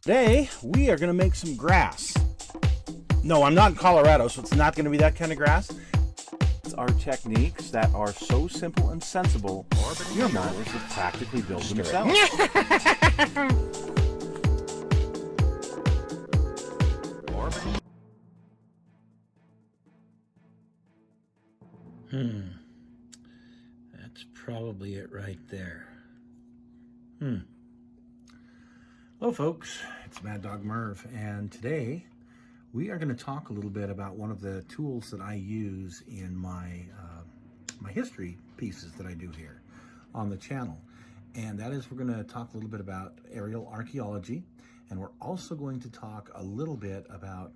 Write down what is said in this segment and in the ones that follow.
Today, we are going to make some grass. No, I'm not in Colorado, so it's not going to be that kind of grass. It's our techniques that are so simple and sensible, your mothers have practically built themselves. That's probably it right there. Hello folks, it's Mad Dog Merv, and today we are going to talk a little bit about one of the tools that I use in my history pieces that I do here on the channel. And that is, we're going to talk a little bit about aerial archaeology, and we're also going to talk a little bit about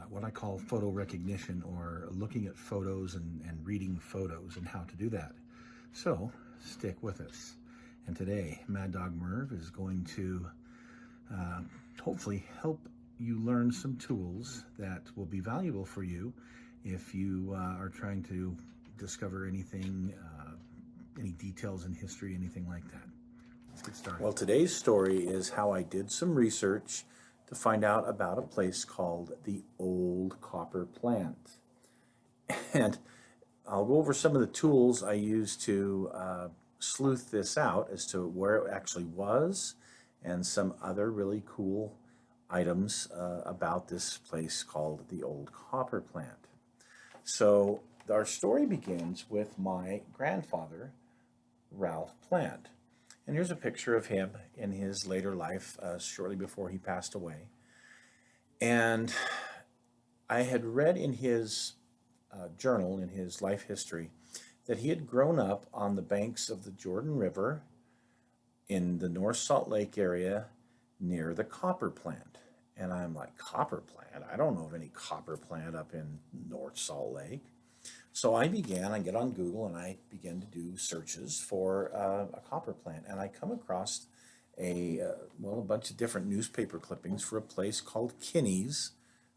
what I call photo recognition, or looking at photos and reading photos and how to do that. So stick with us. And today, Mad Dog Merv is going to hopefully help you learn some tools that will be valuable for you if you are trying to discover anything, any details in history, anything like that. Let's get started. Well, today's story is how I did some research to find out about a place called the Old Copper Plant. And I'll go over some of the tools I used to sleuth this out as to where it actually was, and some other really cool items about this place called the Old Copper Plant. So our story begins with my grandfather, Ralph Plant. And here's a picture of him in his later life, shortly before he passed away. And I had read in his journal, in his life history, that he had grown up on the banks of the Jordan River in the North Salt Lake area near the copper plant. And I'm like, copper plant? I don't know of any copper plant up in North Salt Lake. So I get on Google and I began to do searches for a copper plant. And I come across a bunch of different newspaper clippings for a place called Kinney's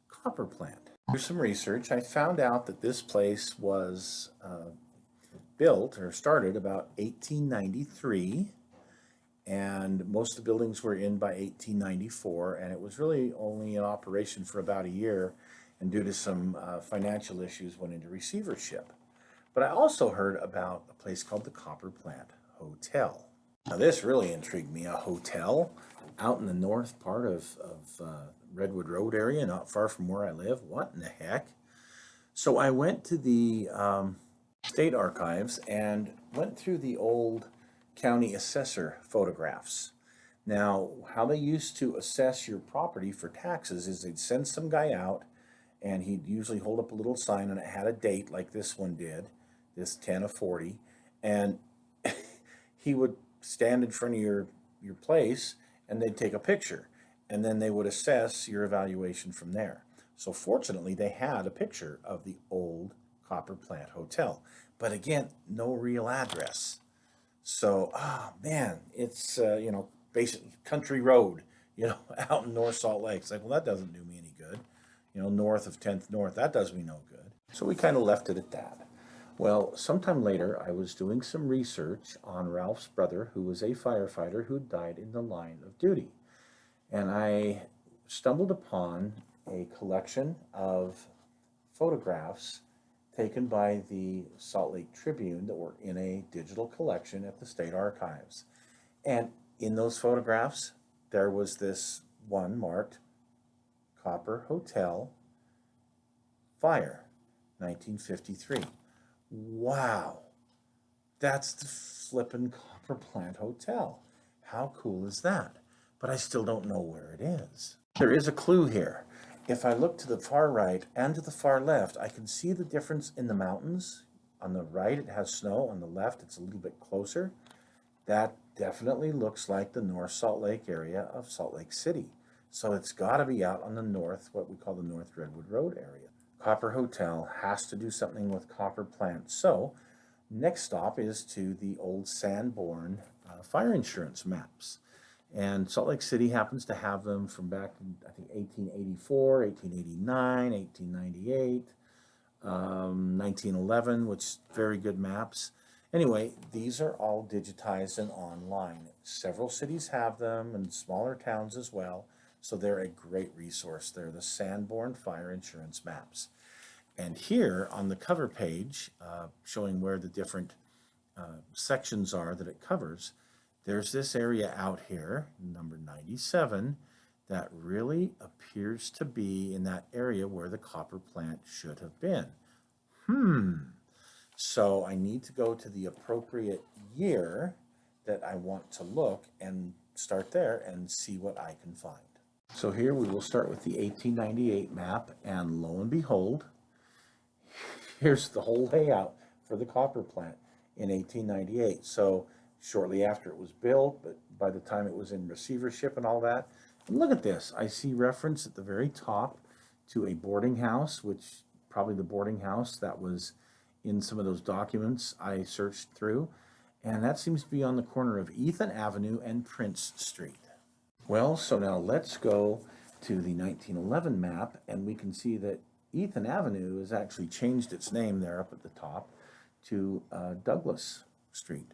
copper plant. Through some research, I found out that this place was built or started about 1893, and most of the buildings were in by 1894, and it was really only in operation for about a year, and due to some financial issues went into receivership. But I also heard about a place called the Copper Plant Hotel. Now this really intrigued me, a hotel out in the north part of Redwood Road area, not far from where I live. What in the heck? So I went to the state archives and went through the old county assessor photographs. Now, how they used to assess your property for taxes is they'd send some guy out, and he'd usually hold up a little sign, and it had a date like this one did, this 10 of 40, and he would stand in front of your place, and they'd take a picture, and then they would assess your evaluation from there. So fortunately, they had a picture of the Old Copper Plant Hotel, but again, no real address. So, man, it's basic country road, out in North Salt Lake. It's like, well, that doesn't do me any good. North of 10th North, that does me no good. So we kind of left it at that. Well, sometime later, I was doing some research on Ralph's brother, who was a firefighter who died in the line of duty. And I stumbled upon a collection of photographs taken by the Salt Lake Tribune that were in a digital collection at the state archives. And in those photographs, there was this one marked Copper Hotel Fire, 1953. Wow, that's the flippin' Copper Plant Hotel. How cool is that? But I still don't know where it is. There is a clue here. If I look to the far right and to the far left, I can see the difference in the mountains. On the right, it has snow. On the left, it's a little bit closer. That definitely looks like the North Salt Lake area of Salt Lake City. So it's got to be out on the north, what we call the North Redwood Road area. Copper Hotel has to do something with copper plants. So next stop is to the old Sanborn fire insurance maps. And Salt Lake City happens to have them from back in, I think, 1884, 1889, 1898, 1911, which very good maps. Anyway, these are all digitized and online. Several cities have them and smaller towns as well, so they're a great resource. They're the Sanborn Fire Insurance Maps. And here on the cover page, showing where the different sections are that it covers, there's this area out here, number 97, that really appears to be in that area where the copper plant should have been. So I need to go to the appropriate year that I want to look and start there and see what I can find. So here we will start with the 1898 map, and lo and behold, here's the whole layout for the copper plant in 1898. So shortly after it was built, but by the time it was in receivership and all that. And look at this. I see reference at the very top to a boarding house, which probably the boarding house that was in some of those documents I searched through. And that seems to be on the corner of Ethan Avenue and Prince Street. Well, so now let's go to the 1911 map, and we can see that Ethan Avenue has actually changed its name there up at the top to Douglas Street.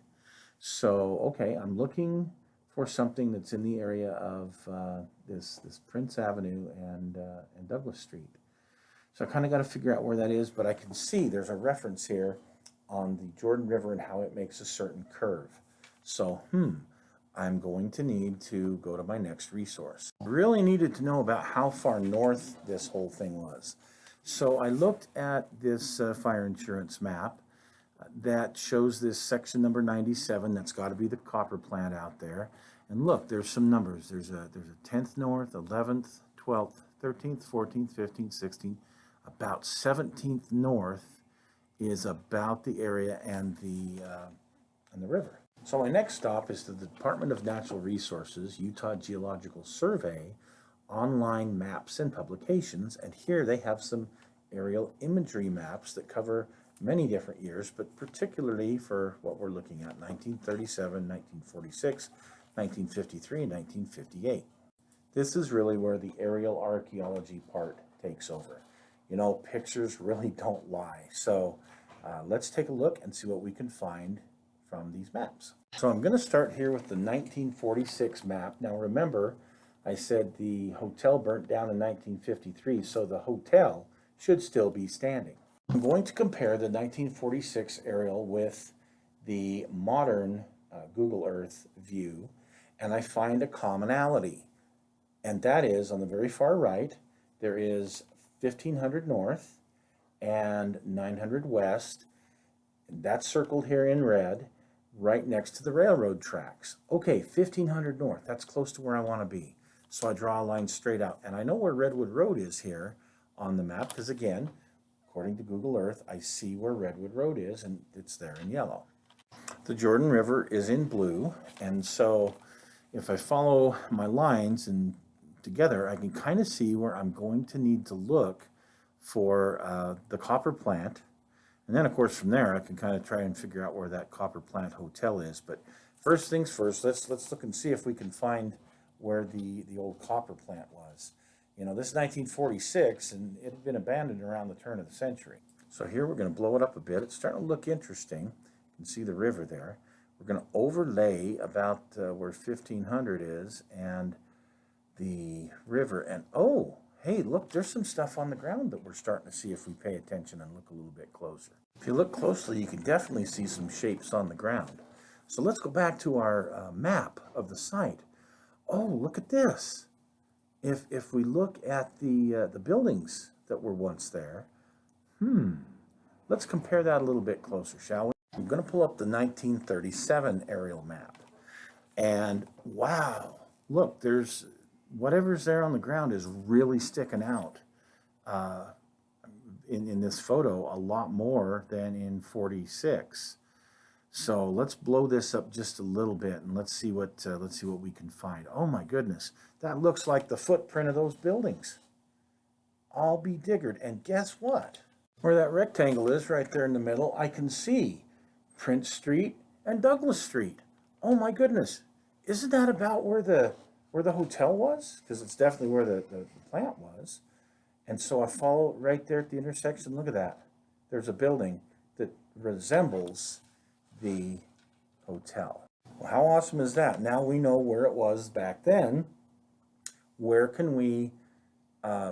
So, okay, I'm looking for something that's in the area of this Prince Avenue and Douglas Street. So I kind of got to figure out where that is, but I can see there's a reference here on the Jordan River and how it makes a certain curve. So, I'm going to need to go to my next resource. I really needed to know about how far north this whole thing was. So I looked at this fire insurance map that shows this section number 97. That's got to be the copper plant out there. And look, there's some numbers. There's a 10th north, 11th, 12th, 13th, 14th, 15th, 16th. About 17th north is about the area and the river. So my next stop is the Department of Natural Resources, Utah Geological Survey, online maps and publications. And here they have some aerial imagery maps that cover many different years, but particularly for what we're looking at, 1937, 1946, 1953, and 1958. This is really where the aerial archaeology part takes over. You know, pictures really don't lie. So let's take a look and see what we can find from these maps. So I'm going to start here with the 1946 map. Now remember, I said the hotel burnt down in 1953, so the hotel should still be standing. I'm going to compare the 1946 aerial with the modern Google Earth view, and I find a commonality. And that is, on the very far right, there is 1500 north and 900 west. That's circled here in red, right next to the railroad tracks. Okay, 1500 north, that's close to where I want to be. So I draw a line straight out, and I know where Redwood Road is here on the map, because again, according to Google Earth, I see where Redwood Road is, and it's there in yellow. The Jordan River is in blue, and so if I follow my lines and together, I can kind of see where I'm going to need to look for the copper plant. And then, of course, from there, I can kind of try and figure out where that copper plant hotel is. But first things first, let's look and see if we can find where the old copper plant was. You know, this is 1946, and it had been abandoned around the turn of the century. So here we're going to blow it up a bit. It's starting to look interesting. You can see the river there. We're going to overlay about where 1500 is and the river. And oh, hey, look, there's some stuff on the ground that we're starting to see if we pay attention and look a little bit closer. If you look closely, you can definitely see some shapes on the ground. So let's go back to our map of the site. Oh, look at this. If we look at the buildings that were once there, let's compare that a little bit closer, shall we? I'm going to pull up the 1937 aerial map. And wow, look, there's whatever's there on the ground is really sticking out in this photo a lot more than in 46. So let's blow this up just a little bit and let's see what we can find. Oh my goodness, that looks like the footprint of those buildings. I'll be diggered. And guess what? Where that rectangle is right there in the middle, I can see Prince Street and Douglas Street. Oh my goodness, isn't that about where the hotel was? Because it's definitely where the plant was. And so I follow right there at the intersection. Look at that. There's a building that resembles the hotel. Well, how awesome is that? Now we know where it was back then. Where can we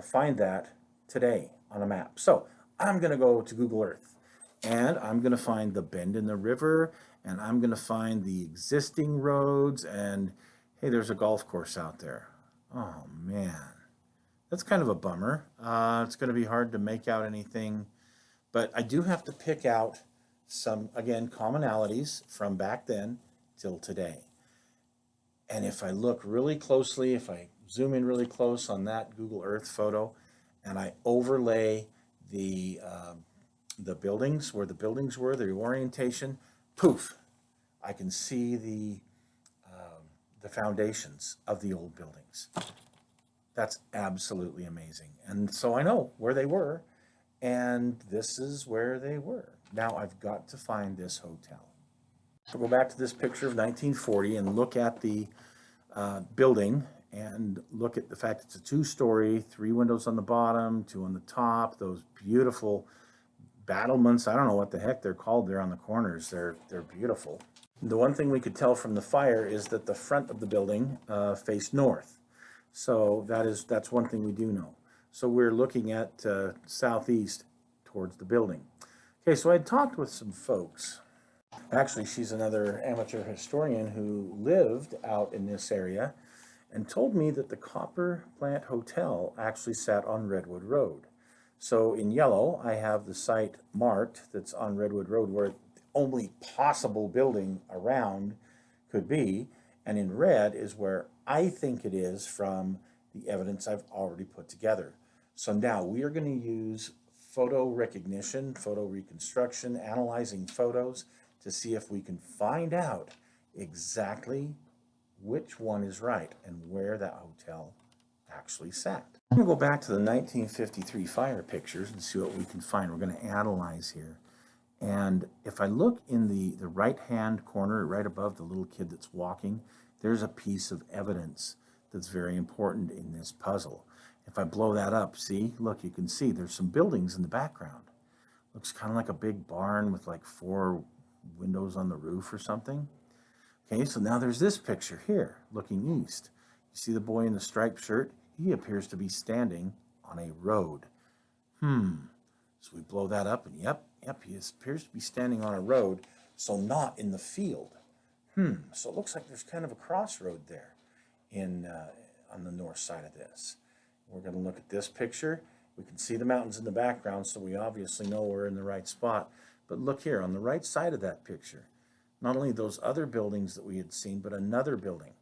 find that today on a map? So I'm going to go to Google Earth, and I'm going to find the bend in the river, and I'm going to find the existing roads, and hey, there's a golf course out there. Oh man, that's kind of a bummer. It's going to be hard to make out anything, but I do have to pick out some, again, commonalities from back then till today. And if I look really closely, if I zoom in really close on that Google Earth photo, and I overlay the buildings, where the buildings were, the orientation, poof, I can see the foundations of the old buildings. That's absolutely amazing. And so I know where they were, and this is where they were. Now I've got to find this hotel. So go back to this picture of 1940 and look at the building, and look at the fact it's a two-story, 3 windows on the bottom, 2 on the top, those beautiful battlements. I don't know what the heck they're called there on the corners. They're beautiful. The one thing we could tell from the fire is that the front of the building faced north. So that's one thing we do know. So we're looking at southeast towards the building. Okay, so I talked with some folks. Actually, she's another amateur historian who lived out in this area and told me that the Copper Plant Hotel actually sat on Redwood Road. So in yellow, I have the site marked that's on Redwood Road, where the only possible building around could be, and in red is where I think it is from the evidence I've already put together. So now we are going to use photo recognition, photo reconstruction, analyzing photos to see if we can find out exactly which one is right and where that hotel actually sat. I'm going to go back to the 1953 fire pictures and see what we can find. We're going to analyze here. And if I look in the right-hand corner, right above the little kid that's walking, there's a piece of evidence that's very important in this puzzle. If I blow that up, see, look, you can see there's some buildings in the background. Looks kind of like a big barn with like 4 windows on the roof or something. Okay, so now there's this picture here, looking east. You see the boy in the striped shirt? He appears to be standing on a road. So we blow that up, and yep, he appears to be standing on a road, so not in the field. So it looks like there's kind of a crossroad there on the north side of this. We're going to look at this picture. We can see the mountains in the background, so we obviously know we're in the right spot. But look here, on the right side of that picture, not only those other buildings that we had seen, but another building.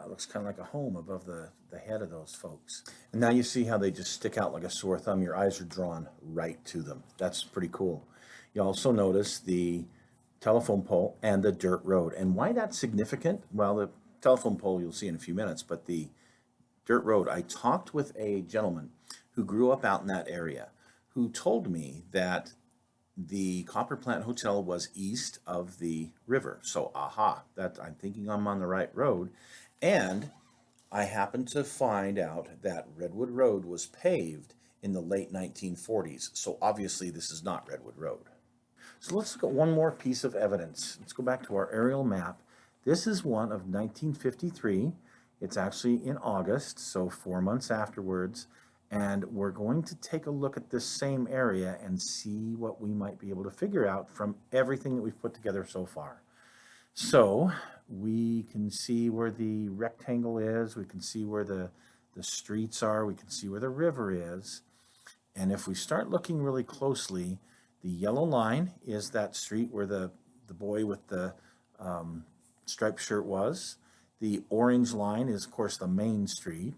Looks kind of like a home above the head of those folks. And now you see how they just stick out like a sore thumb. Your eyes are drawn right to them. That's pretty cool. You also notice the telephone pole and the dirt road. And why that's significant? Well, the telephone pole you'll see in a few minutes, but the dirt road, I talked with a gentleman who grew up out in that area, who told me that the Copper Plant Hotel was east of the river. So, that I'm thinking I'm on the right road. And I happened to find out that Redwood Road was paved in the late 1940s. So obviously this is not Redwood Road. So let's look at one more piece of evidence. Let's go back to our aerial map. This is one of 1953. It's actually in August, so 4 months afterwards. And we're going to take a look at this same area and see what we might be able to figure out from everything that we've put together so far. So we can see where the rectangle is. We can see where the streets are. We can see where the river is. And if we start looking really closely, the yellow line is that street where the boy with the striped shirt was. The orange line is, of course, the main street.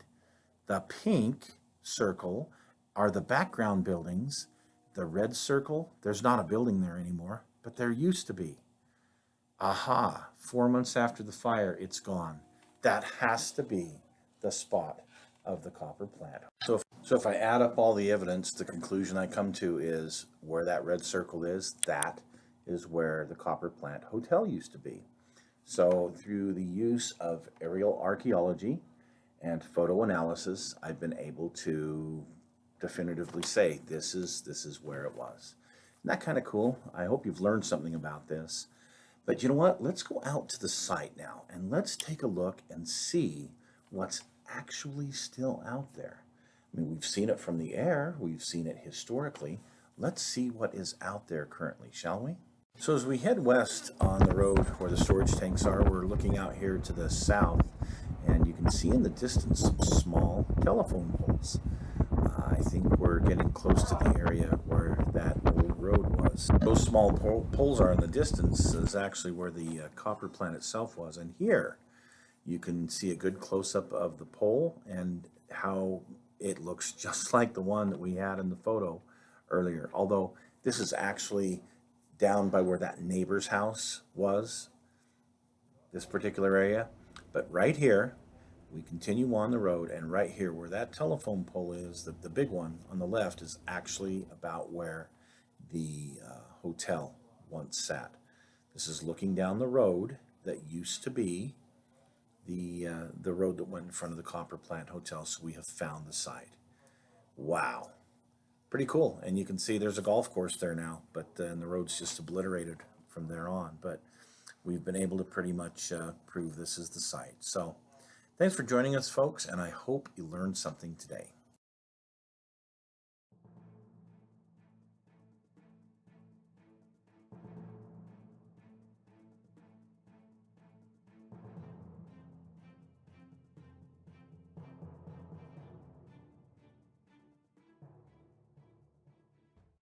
The pink circle are the background buildings. The red circle, there's not a building there anymore, but there used to be. 4 months after the fire, it's gone. That has to be the spot of the copper plant. So if I add up all the evidence, the conclusion I come to is where that red circle is, that is where the Copper Plant Hotel used to be. So through the use of aerial archaeology and photo analysis, I've been able to definitively say this is where it was. Isn't that kind of cool? I hope you've learned something about this. But you know what? Let's go out to the site now and let's take a look and see what's actually still out there. I mean, we've seen it from the air, we've seen it historically. Let's see what is out there currently, shall we? So as we head west on the road where the storage tanks are, we're looking out here to the south, and you can see in the distance some small telephone poles. I think we're getting close to the area where that old road was. Those small poles are in the distance is actually where the copper plant itself was. And here you can see a good close-up of the pole and how it looks just like the one that we had in the photo earlier. Although this is actually down by where that neighbor's house was, this particular area. But right here, we continue on the road, and right here where that telephone pole is, the big one on the left, is actually about where the hotel once sat. This is looking down the road that used to be the road that went in front of the Copper Plant Hotel, so we have found the site. Wow. Pretty cool. And you can see there's a golf course there now, but and the road's just obliterated from there on. But we've been able to pretty much prove this is the site. So thanks for joining us, folks, and I hope you learned something today.